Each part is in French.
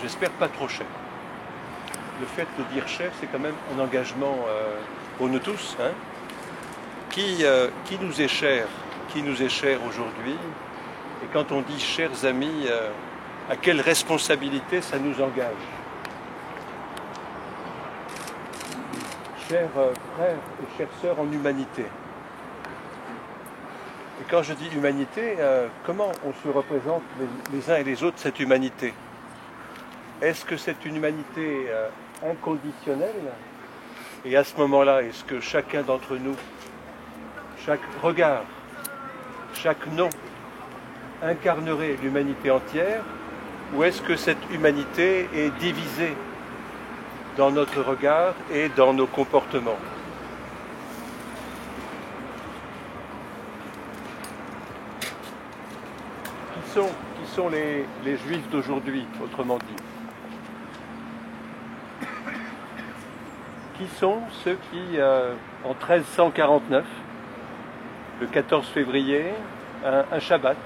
J'espère pas trop cher. Le fait de dire cher, c'est quand même un engagement pour nous tous. Hein, qui nous est cher, aujourd'hui. Et quand on dit chers amis, à quelle responsabilité ça nous engage? Chers frères et chères sœurs en humanité. Et quand je dis humanité, comment on se représente les uns et les autres cette humanité? Est-ce que c'est une humanité inconditionnelle? Et à ce moment-là, est-ce que chacun d'entre nous, chaque regard, chaque nom, incarnerait l'humanité entière? Ou est-ce que cette humanité est divisée dans notre regard et dans nos comportements? Qui sont les Juifs d'aujourd'hui, autrement dit? Qui sont ceux qui, en 1349, le 14 février, un Shabbat,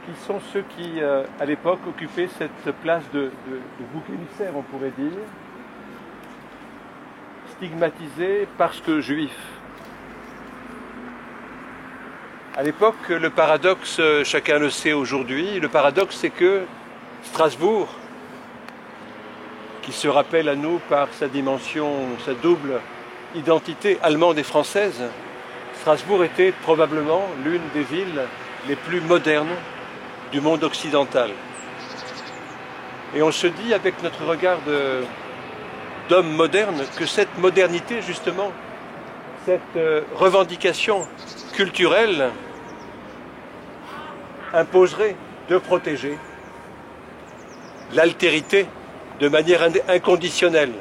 qui sont ceux qui, à l'époque, occupaient cette place de bouc émissaire, on pourrait dire, stigmatisés parce que juifs. À l'époque, le paradoxe, chacun le sait aujourd'hui, le paradoxe c'est que Strasbourg, qui se rappelle à nous par sa dimension, sa double identité allemande et française, Strasbourg était probablement l'une des villes les plus modernes du monde occidental. Et on se dit avec notre regard d'homme moderne que cette modernité justement, cette revendication culturelle imposerait de protéger l'altérité de manière inconditionnelle.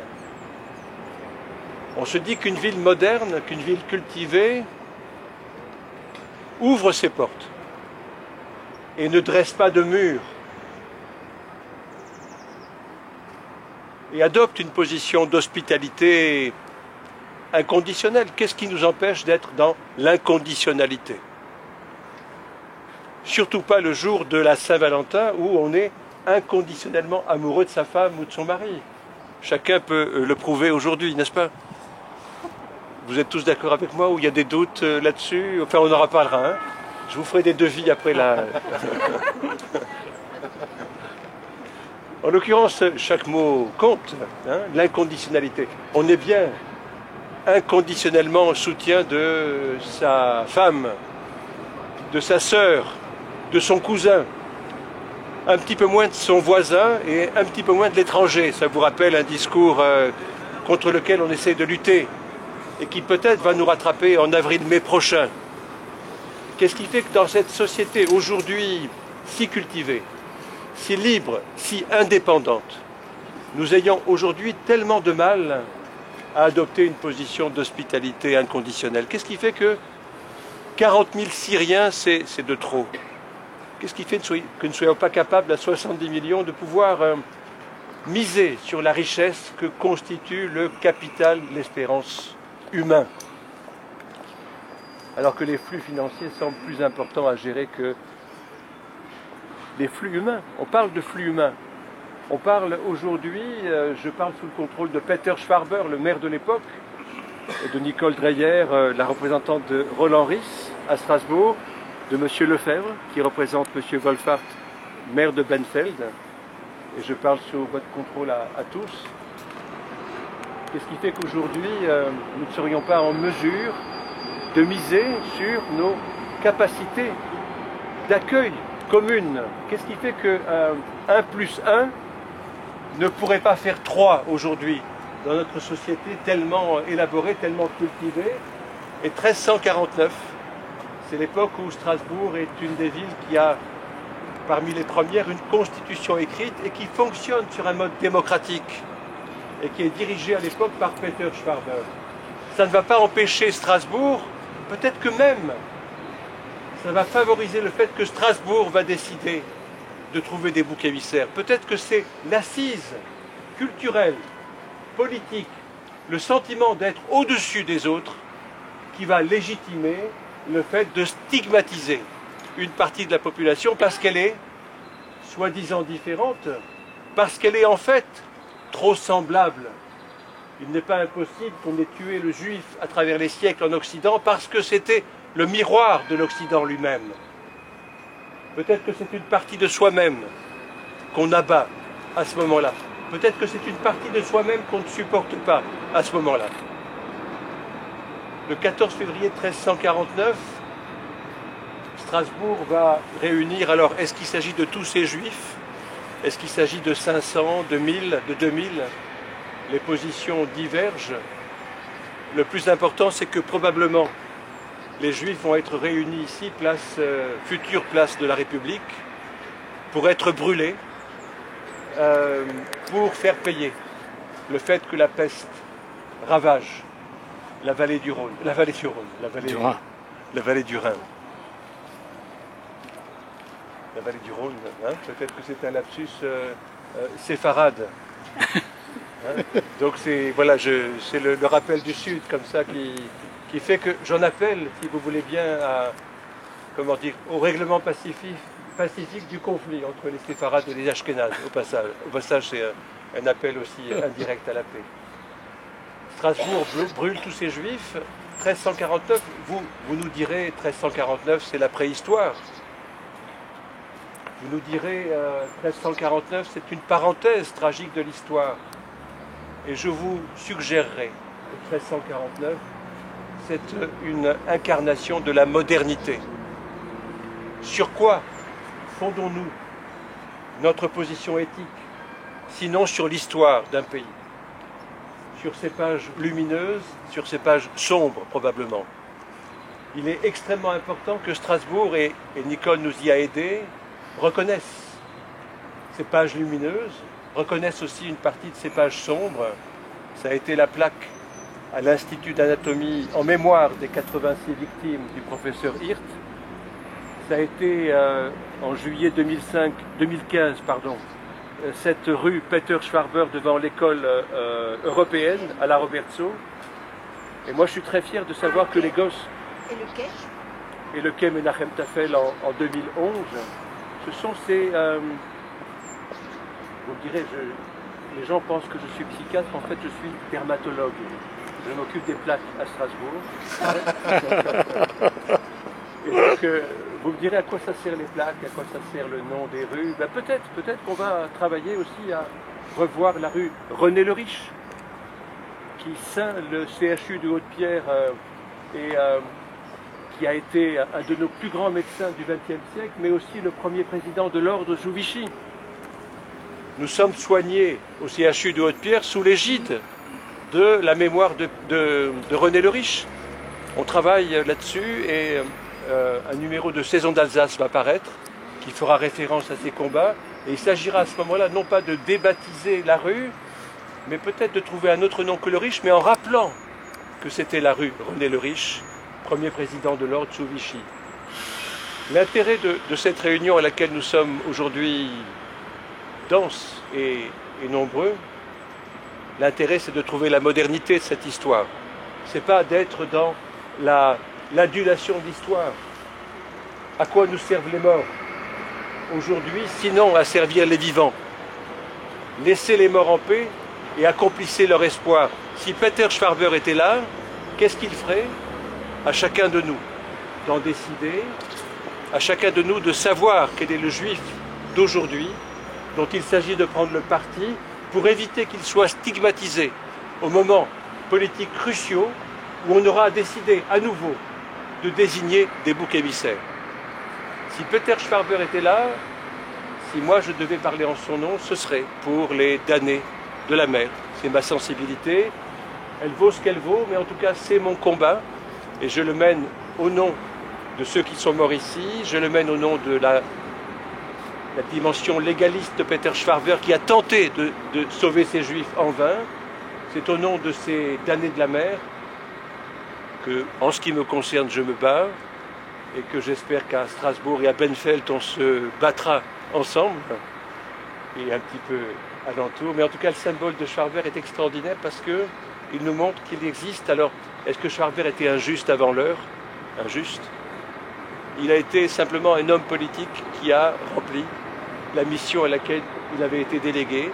On se dit qu'une ville moderne, qu'une ville cultivée ouvre ses portes et ne dresse pas de murs et adopte une position d'hospitalité inconditionnelle. Qu'est-ce qui nous empêche d'être dans l'inconditionnalité? Surtout pas le jour de la Saint-Valentin où on est inconditionnellement amoureux de sa femme ou de son mari. Chacun peut le prouver aujourd'hui, n'est-ce pas? Vous êtes tous d'accord avec moi ou il y a des doutes là-dessus? Enfin, on en reparlera. Hein, je vous ferai des devis après la... En l'occurrence, chaque mot compte, hein, l'inconditionnalité. On est bien inconditionnellement en soutien de sa femme, de sa sœur, de son cousin, un petit peu moins de son voisin et un petit peu moins de l'étranger. Ça vous rappelle un discours contre lequel on essaie de lutter et qui peut-être va nous rattraper en avril-mai prochain. Qu'est-ce qui fait que dans cette société aujourd'hui si cultivée, si libre, si indépendante, nous ayons aujourd'hui tellement de mal à adopter une position d'hospitalité inconditionnelle? Qu'est-ce qui fait que 40 000 Syriens, c'est de trop? Qu'est-ce qui fait que nous ne soyons pas capables, à 70 millions, de pouvoir miser sur la richesse que constitue le capital, l'espérance humain, alors que les flux financiers semblent plus importants à gérer que les flux humains? On parle de flux humains. On parle aujourd'hui, je parle sous le contrôle de Peter Schwarber, le maire de l'époque, et de Nicole Dreyer, la représentante de Roland Ries à Strasbourg, de M. Lefebvre, qui représente M. Wolfhard, maire de Benfeld, et je parle sous votre contrôle à tous. Qu'est-ce qui fait qu'aujourd'hui, nous ne serions pas en mesure de miser sur nos capacités d'accueil communes? Qu'est-ce qui fait que 1 plus 1 ne pourrait pas faire 3 aujourd'hui dans notre société tellement élaborée, tellement cultivée? Et 1349, c'est l'époque où Strasbourg est une des villes qui a, parmi les premières, une constitution écrite et qui fonctionne sur un mode démocratique et qui est dirigée à l'époque par Peter Schwarber. Ça ne va pas empêcher Strasbourg, peut-être que même, ça va favoriser le fait que Strasbourg va décider de trouver des boucs émissaires. Peut-être que c'est l'assise culturelle, politique, le sentiment d'être au-dessus des autres qui va légitimer le fait de stigmatiser une partie de la population parce qu'elle est soi-disant différente, parce qu'elle est en fait trop semblable. Il n'est pas impossible qu'on ait tué le juif à travers les siècles en Occident parce que c'était le miroir de l'Occident lui-même. Peut-être que c'est une partie de soi-même qu'on abat à ce moment-là. Peut-être que c'est une partie de soi-même qu'on ne supporte pas à ce moment-là. Le 14 février 1349, Strasbourg va réunir, alors est-ce qu'il s'agit de tous ces juifs? Est-ce qu'il s'agit de 500, de 1000, de 2000? Les positions divergent. Le plus important, c'est que probablement les juifs vont être réunis ici, future place de la République, pour être brûlés, pour faire payer le fait que la peste ravage la vallée du Rhône, la vallée du Rhône, la vallée du Rhin. La vallée du Rhin. La vallée du Rhône, hein, peut-être que c'est un lapsus séfarade. Hein, donc c'est voilà, c'est le rappel du Sud comme ça qui fait que j'en appelle, si vous voulez bien, comment dire, au règlement pacifique du conflit entre les séfarades et les ashkénazes. Au passage, c'est un appel aussi indirect à la paix. Strasbourg brûle tous ces juifs. 1349, vous nous direz, 1349, c'est la préhistoire. Vous nous direz, 1349, c'est une parenthèse tragique de l'histoire. Et je vous suggérerai que 1349, c'est une incarnation de la modernité. Sur quoi fondons-nous notre position éthique, sinon sur l'histoire d'un pays? Sur ces pages lumineuses, sur ces pages sombres probablement. Il est extrêmement important que Strasbourg, et Nicole nous y a aidés, reconnaissent ces pages lumineuses, reconnaissent aussi une partie de ces pages sombres. Ça a été la plaque à l'Institut d'anatomie en mémoire des 86 victimes du professeur Hirt. Ça a été en juillet 2015, cette rue Peter Schwarber devant l'école européenne à la Robertso. Et moi je suis très fier de savoir que les gosses... Et le quai? Et le quai Menachem Tafel en 2011, ce sont ces... vous me direz, les gens pensent que je suis psychiatre, en fait je suis dermatologue. Je m'occupe des plaques à Strasbourg. Et donc, vous me direz à quoi ça sert les plaques, à quoi ça sert le nom des rues. Ben peut-être qu'on va travailler aussi à revoir la rue René le Riche, qui ceint le CHU de Haute-Pierre et qui a été un de nos plus grands médecins du XXe siècle, mais aussi le premier président de l'ordre sous Vichy. Nous sommes soignés au CHU de Haute-Pierre sous l'égide de la mémoire de René le Riche. On travaille là-dessus et un numéro de Saison d'Alsace va paraître qui fera référence à ces combats. Et il s'agira à ce moment-là non pas de débaptiser la rue, mais peut-être de trouver un autre nom que le Riche, mais en rappelant que c'était la rue René le Riche, premier président de l'ordre sous Vichy. L'intérêt de cette réunion à laquelle nous sommes aujourd'hui denses et nombreux, l'intérêt c'est de trouver la modernité de cette histoire. C'est pas d'être dans l'adulation de l'histoire. À quoi nous servent les morts aujourd'hui, sinon à servir les vivants? Laissez les morts en paix et accomplissez leur espoir. Si Peter Schwarber était là, qu'est-ce qu'il ferait? À chacun de nous d'en décider, à chacun de nous de savoir quel est le juif d'aujourd'hui dont il s'agit de prendre le parti pour éviter qu'il soit stigmatisé au moment politiques cruciaux où on aura décidé à nouveau de désigner des boucs émissaires. Si Peter Schwarber était là, si moi je devais parler en son nom, ce serait pour les damnés de la mer. C'est ma sensibilité, elle vaut ce qu'elle vaut, mais en tout cas c'est mon combat, et je le mène au nom de ceux qui sont morts ici, je le mène au nom de la dimension légaliste de Peter Schwarber qui a tenté de sauver ces juifs en vain. C'est au nom de ces damnés de la mer que, en ce qui me concerne, je me bats et que j'espère qu'à Strasbourg et à Benfeld, on se battra ensemble et un petit peu alentour. Mais en tout cas, le symbole de Schwarber est extraordinaire parce qu'il nous montre qu'il existe. Alors, est-ce que Schwarber était injuste avant l'heure? injuste. Il a été simplement un homme politique qui a rempli la mission à laquelle il avait été délégué.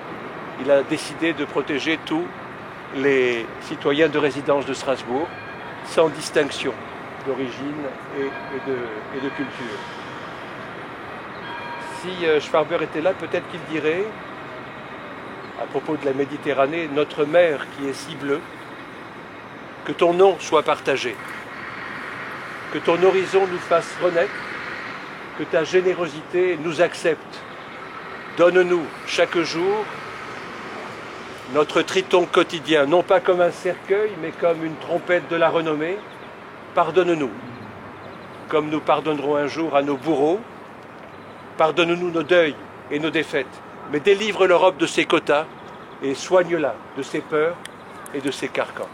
Il a décidé de protéger tous les citoyens de résidence de Strasbourg, sans distinction d'origine et de culture. Si Schwarber était là, peut-être qu'il dirait, à propos de la Méditerranée, notre mer qui est si bleue, que ton nom soit partagé, que ton horizon nous fasse renaître, que ta générosité nous accepte. Donne-nous chaque jour notre triton quotidien, non pas comme un cercueil, mais comme une trompette de la renommée. Pardonne-nous, comme nous pardonnerons un jour à nos bourreaux. Pardonne-nous nos deuils et nos défaites, mais délivre l'Europe de ses quotas et soigne-la de ses peurs et de ses carcans.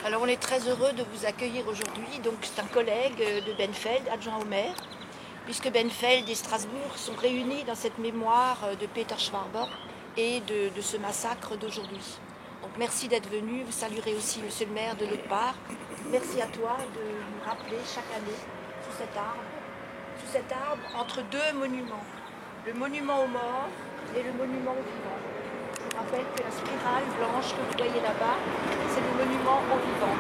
Alors on est très heureux de vous accueillir aujourd'hui. Donc c'est un collègue de Benfeld, adjoint au maire, puisque Benfeld et Strasbourg sont réunis dans cette mémoire de Peter Schwarber et de ce massacre d'aujourd'hui. Donc merci d'être venu. Vous saluerez aussi monsieur le maire de l'autre part. Merci à toi de nous rappeler chaque année sous cet arbre entre deux monuments, le monument aux morts et le monument aux vivants. Je rappelle que la spirale blanche que vous voyez là-bas, c'est le monument aux vivants.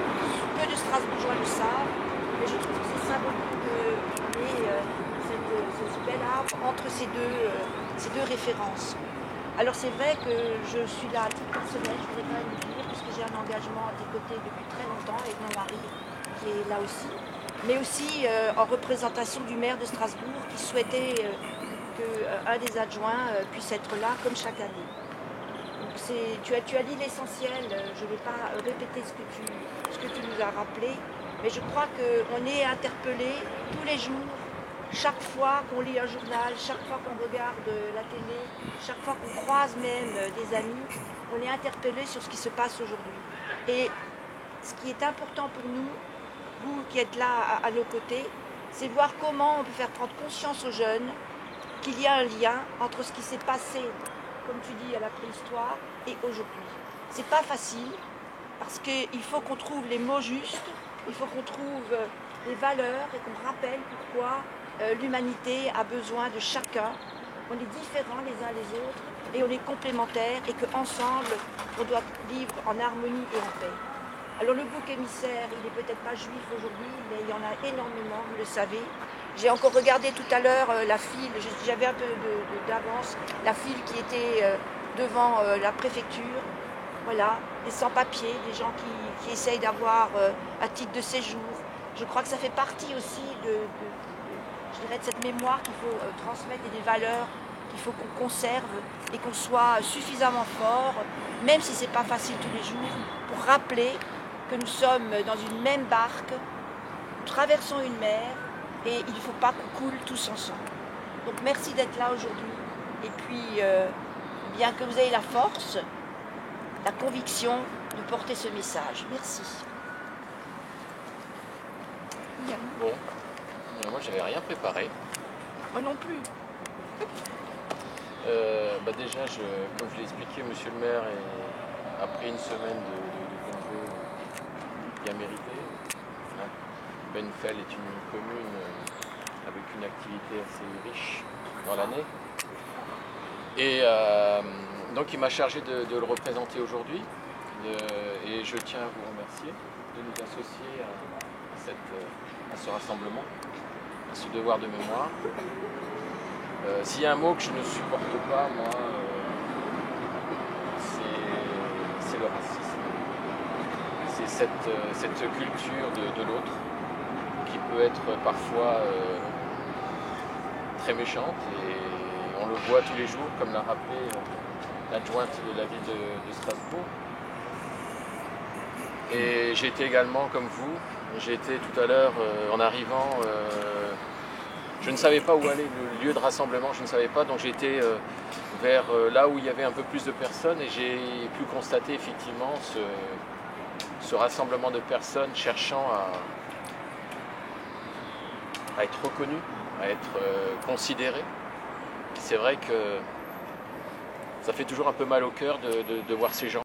Peu de Strasbourgeois le savent, mais je trouve que c'est symbolique qu'on ait ce bel arbre entre ces deux références. Alors c'est vrai que je suis là à titre personnel, je voudrais quand même le dire, puisque j'ai un engagement à tes côtés depuis très longtemps avec mon mari, qui est là aussi, mais aussi en représentation du maire de Strasbourg, qui souhaitait qu'un des adjoints puisse être là, comme chaque année. Tu as dit l'essentiel, je ne vais pas répéter ce que tu nous as rappelé, mais je crois qu'on est interpellé tous les jours, chaque fois qu'on lit un journal, chaque fois qu'on regarde la télé, chaque fois qu'on croise même des amis, on est interpellé sur ce qui se passe aujourd'hui. Et ce qui est important pour nous, vous qui êtes là à nos côtés, c'est voir comment on peut faire prendre conscience aux jeunes qu'il y a un lien entre ce qui s'est passé, comme tu dis, à la préhistoire et aujourd'hui. C'est pas facile parce qu'il faut qu'on trouve les mots justes, il faut qu'on trouve les valeurs et qu'on rappelle pourquoi l'humanité a besoin de chacun. On est différents les uns les autres et on est complémentaires et qu'ensemble on doit vivre en harmonie et en paix. Alors le bouc émissaire, il n'est peut-être pas juif aujourd'hui, mais il y en a énormément, vous le savez. J'ai encore regardé tout à l'heure la file, j'avais un peu d'avance, la file qui était devant la préfecture. Voilà, des sans-papiers, des gens qui essayent d'avoir un titre de séjour. Je crois que ça fait partie aussi de cette mémoire qu'il faut transmettre et des valeurs qu'il faut qu'on conserve et qu'on soit suffisamment fort, même si ce n'est pas facile tous les jours, pour rappeler que nous sommes dans une même barque, nous traversons une mer et il ne faut pas qu'on coule tous ensemble. Donc merci d'être là aujourd'hui et puis bien que vous ayez la force, la conviction de porter ce message. Merci. Bon, moi j'avais rien préparé. Moi non plus. Déjà, comme je l'ai expliqué, monsieur le maire a pris une semaine de congé bien mérité. Benfeld est une commune avec une activité assez riche dans l'année. Et donc il m'a chargé de le représenter aujourd'hui. Et je tiens à vous remercier de nous associer à ce rassemblement, à ce devoir de mémoire. S'il y a un mot que je ne supporte pas, moi, c'est le racisme. C'est cette culture de l'autre qui peut être parfois très méchante et on le voit tous les jours, comme l'a rappelé l'adjointe de la ville de Strasbourg. Et j'ai été également comme vous, j'ai été tout à l'heure en arrivant, je ne savais pas où aller, le lieu de rassemblement, je ne savais pas, donc j'ai été vers là où il y avait un peu plus de personnes et j'ai pu constater effectivement ce rassemblement de personnes cherchant à être reconnues, à être considérées. C'est vrai que ça fait toujours un peu mal au cœur de voir ces gens